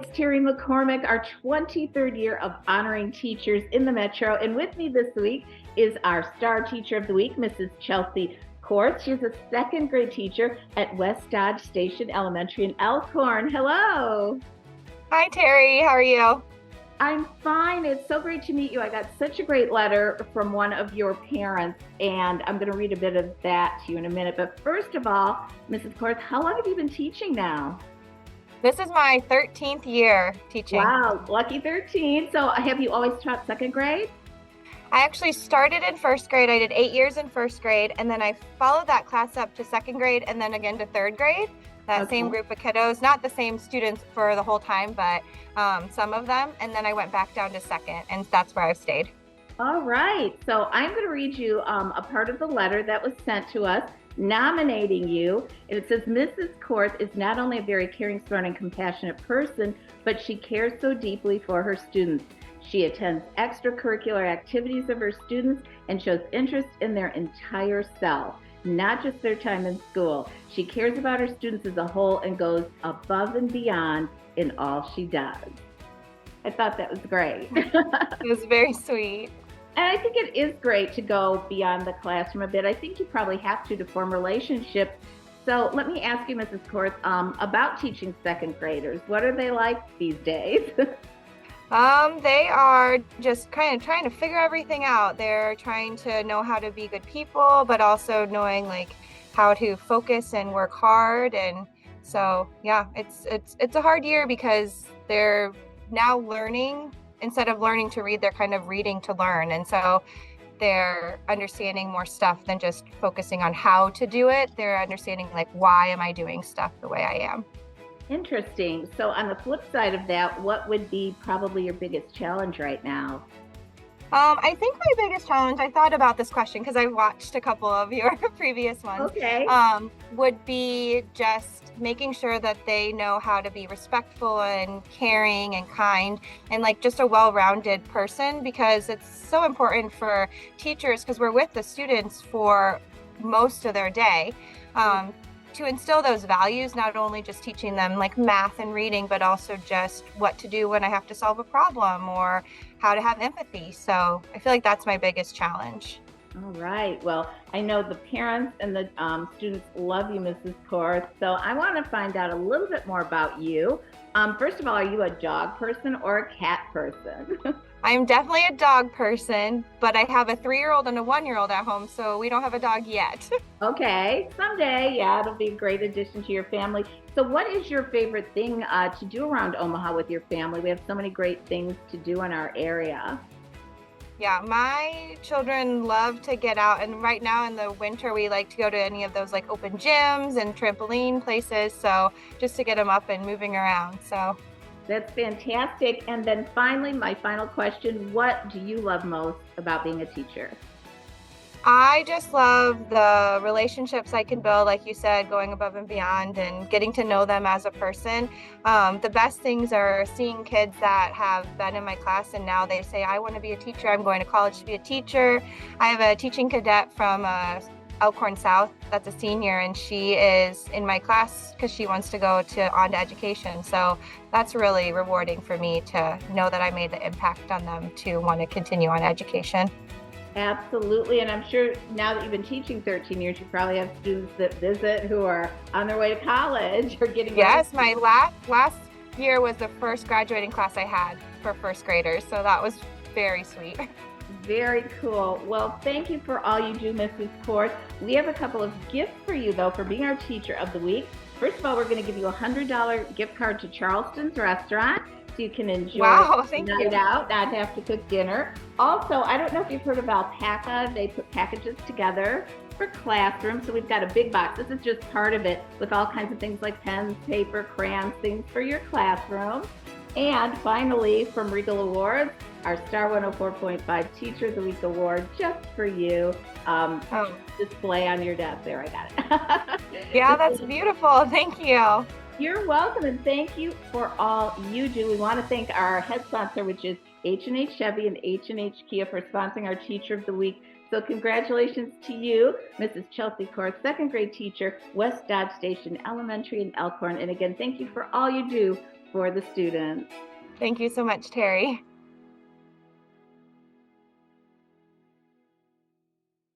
it's Terry McCormick, our 23rd year of honoring teachers in the Metro. And with me this week is our star teacher of the week, Mrs. Chelsea Korth. She's a second grade teacher at West Dodge Station Elementary in Elkhorn. Hello. Hi, Terry. How are you? I'm fine. It's so great to meet you. I got such a great letter from one of your parents, and I'm going to read a bit of that to you in a minute. But first of all, Mrs. Korth, how long have you been teaching now? This is my 13th year teaching. Wow, lucky 13. So have you always taught second grade? I actually started in first grade. I did 8 years in first grade, and then I followed that class up to second grade and then again to third grade. That same group of kiddos, not the same students for the whole time, but some of them. And then I went back down to second, and that's where I've stayed. All right. So I'm going to read you a part of the letter that was sent to us nominating you. And it says, Mrs. Korth is not only a very caring, smart, and compassionate person, but she cares so deeply for her students. She attends extracurricular activities of her students and shows interest in their entire self, not just their time in school. She cares about her students as a whole and goes above and beyond in all she does. I thought that was great. It was very sweet. And I think it is great to go beyond the classroom a bit. I think you probably have to form relationships. So let me ask you, Mrs. Korth, about teaching second graders. What are they like these days? They are just kind of trying to figure everything out. They're trying to know how to be good people, but also knowing like how to focus and work hard. And so, yeah, it's a hard year because they're now learning. Instead of learning to read, they're kind of reading to learn. And so they're understanding more stuff than just focusing on how to do it. They're understanding like, why am I doing stuff the way I am? Interesting. So on the flip side of that, what would be probably your biggest challenge right now? I think my biggest challenge, I thought about this question because I watched a couple of your previous ones, Okay. would be just making sure that they know how to be respectful and caring and kind and like just a well-rounded person, because it's so important for teachers because we're with the students for most of their day. To instill those values, not only just teaching them like math and reading, but also just what to do when I have to solve a problem or how to have empathy. So I feel like that's my biggest challenge. All right. Well, I know the parents and the students love you, Mrs. Korth. So I want to find out a little bit more about you. First of all, are you a dog person or a cat person? I'm definitely a dog person, but I have a 3-year-old and a 1-year-old at home, so we don't have a dog yet. Okay, someday, yeah, it'll be a great addition to your family. So what is your favorite thing to do around Omaha with your family? We have so many great things to do in our area. Yeah, my children love to get out, and right now in the winter we like to go to any of those like open gyms and trampoline places, so just to get them up and moving around. So that's fantastic. And then finally, my final question, what do you love most about being a teacher? I just love the relationships I can build, like you said, going above and beyond and getting to know them as a person. The best things are seeing kids that have been in my class and now they say, I want to be a teacher. I'm going to college to be a teacher. I have a teaching cadet from Elkhorn South that's a senior, and she is in my class because she wants to go on to education. So that's really rewarding for me to know that I made the impact on them to want to continue on education. Absolutely. And I'm sure now that you've been teaching 13 years, you probably have students that visit who are on their way to college or getting Yes, my last year was the first graduating class I had for first graders. So that was very sweet. Very cool. Well, thank you for all you do, Mrs. Korth. We have a couple of gifts for you, though, for being our teacher of the week. First of all, we're going to give you a $100 gift card to Charleston's restaurant, so you can enjoy a night out, not have to cook dinner. Also, I don't know if you've heard of Alpaca. They put packages together for classrooms. So we've got a big box. This is just part of it with all kinds of things like pens, paper, crayons, things for your classroom. And finally, from Regal Awards, our Star 104.5 Teacher of the Week Award just for you. Display on your desk there. I got it. Yeah, that's beautiful. Thank you. You're welcome, and thank you for all you do. We want to thank our head sponsor, which is H&H Chevy and H&H Kia for sponsoring our Teacher of the Week. So congratulations to you, Mrs. Chelsea Korth, second grade teacher, West Dodge Station Elementary in Elkhorn. And again, thank you for all you do for the students. Thank you so much, Terry.